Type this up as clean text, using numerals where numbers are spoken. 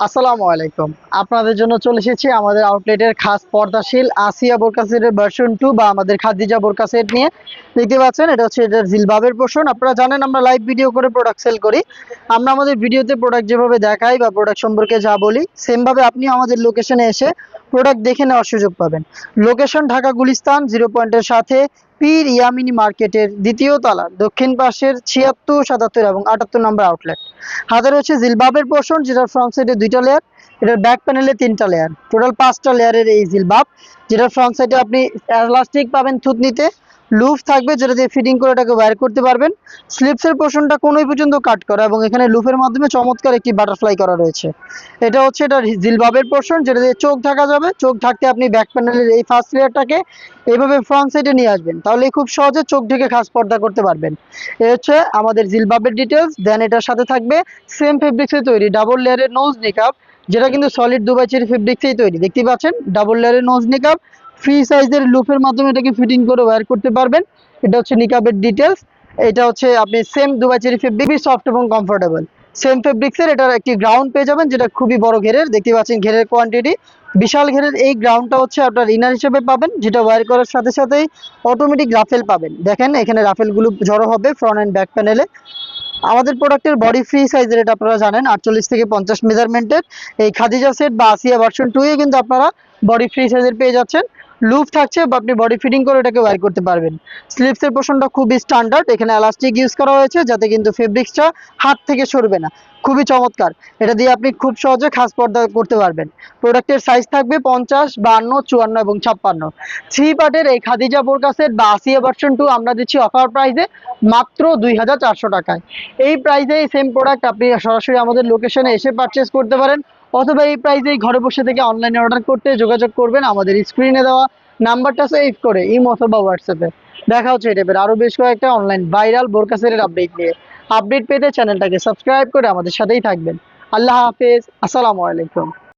আসসালামু আলাইকুম। আপনাদের জন্য চলে এসেছি আমাদের আউটলেটের খাস পর্দাশীল আসিয়া বোরকা সেটের ভার্সন 2 বা আমাদের খাদিজা বোরকা সেট নিয়ে। দেখতে পাচ্ছেন এটা হচ্ছে এটার জিলবাবের পোর্শন। আপনারা জানেন আমরা লাইভ ভিডিও করে প্রোডাক্ট সেল করি। আমরা আমাদের ভিডিওতে প্রোডাক্ট যেভাবে দেখাই বা প্রোডাক্ট সম্পর্কে যা বলি সেম ভাবে আপনি আমাদের লোকেশনে এসে প্রোডাক্ট দেখে নেওয়ার সুযোগ পাবেন। লোকেশন ঢাকা গুলিস্তান 0 পয়েন্টের সাথে পীর ইয়ামিনী মার্কেটের দ্বিতীয় তলার দক্ষিণ পাশের 76, 77 এবং 78 নম্বর আউটলেট। হাতে রয়েছে জিলবাবের পোর্শন, যেটার ফ্রন্ট সাইডে 2টা লেয়ার, এটার ব্যাক প্যানেলে 3টা লেয়ার, টোটাল 5টা লেয়ারের এই জিলবাব। যেটার ফ্রন্ট সাইডে আপনি এলাস্টিক পাবেন থুতনিতে, লুফ থাকবে যেটা দিয়ে ফিটিং করে এটাকে ওয়্যার করতে পারবেন। স্লিপসের পোর্শনটা কোনোই পর্যন্ত কাট করা এবং এখানে লুফের মাধ্যমে চমৎকার একটি বাটারফ্লাই করা রয়েছে। এটা হচ্ছে এটা জিলবাবের পোর্শন, যেটা দিয়ে চোখ ঢাকা যাবে। চোখ ঢাকতে আপনি ব্যাক প্যানেলের এই ফার্স্ট লেয়ারটাকে এইভাবে ফ্রন্ট সাইডে নিয়ে আসবেন, তাহলে খুব সহজে চোখ ঢেকে খাস পর্দা করতে পারবেন। এ হচ্ছে আমাদের জিলবাবের ডিটেলস। দেন এটার সাথে থাকবে সেম ফেব্রিক্সে তৈরি ডাবল লেয়ারের নোজ নিকাব, যেটা কিন্তু সলিড দুবাই চেরি ফেব্রিক্সেই তৈরি। দেখতে পাচ্ছেন ডাবল লেয়ারের নোজ নিকাব, ফ্রি সাইজের লুফের মাধ্যমে এটাকে ফিটিং করে ওয়্যার করতে পারবেন। এটা হচ্ছে নিকাবের ডিটেলস। এটা হচ্ছে আপনি same Dubai cherry fabric, soft এবং কমফোর্টেবল। সেম ফেব্রিক্সের এটার একটি গ্রাউন্ড পেয়ে যাবেন, যেটা খুবই বড় ঘেরের। দেখতে পাচ্ছেন ঘেরের কোয়ান্টিটি বিশাল ঘেরের। এই গ্রাউন্ডটা হচ্ছে আপনার ইনার হিসেবে পাবেন, যেটা ওয়্যার করার সাথে সাথেই অটোমেটিক রাফেল পাবেন। দেখেন এখানে রাফেলগুলো জড়ো হবে ফ্রন্ট অ্যান্ড ব্যাক প্যানেলে। আমাদের প্রোডাক্টের বডি ফ্রি সাইজের, এটা আপনারা জানেন 48 থেকে 50 মেজারমেন্টের এই খাদিজা সেট বা আসিয়া ভার্সন 2 এ কিন্তু আপনারা বডি ফ্রি সাইজের পেয়ে যাচ্ছেন। লুপ থাকছে বা আপনি বডি ফিটিং করে এটাকে ওয়্যার করতে পারবেন। স্লিপসের পোর্শনটা খুবই স্ট্যান্ডার্ড, এখানে এলাস্টিক ইউজ করা হয়েছে যাতে কিন্তু ফেব্রিক্সটা হাত থেকে সরবে না। খুবই চমৎকার, এটা দিয়ে আপনি খুব সহজে খাস পর্দা করতে পারবেন। প্রোডাক্টের সাইজ থাকবে 50, 52, 54 এবং 56। 3 পার্টের এই খাদিজা বোরকা সেট বা আসিয়া ভার্সন 2 আমরা দিচ্ছি অফার প্রাইসে মাত্র 2400 টাকায়। এই প্রাইসে সেম প্রোডাক্ট আপনি সরাসরি আমাদের লোকেশনে এসে পারচেস করতে পারেন, অথবা এই প্রাইসেই ঘরে বসে থেকে অনলাইনে অর্ডার করতে যোগাযোগ করবেন আমাদের স্ক্রিনে দেওয়া নাম্বারটা সেভ করে ইমো অথবা হোয়াটসঅ্যাপে। দেখা হচ্ছে এটা আরো বেশ কয়েকটা অনলাইন ভাইরাল বোরকা সেটের আপডেট নিয়ে। আপডেট পেতে চ্যানেলটাকে সাবস্ক্রাইব করে আমাদের সাথেই থাকবেন। আল্লাহ হাফেজ, আসসালামু আলাইকুম।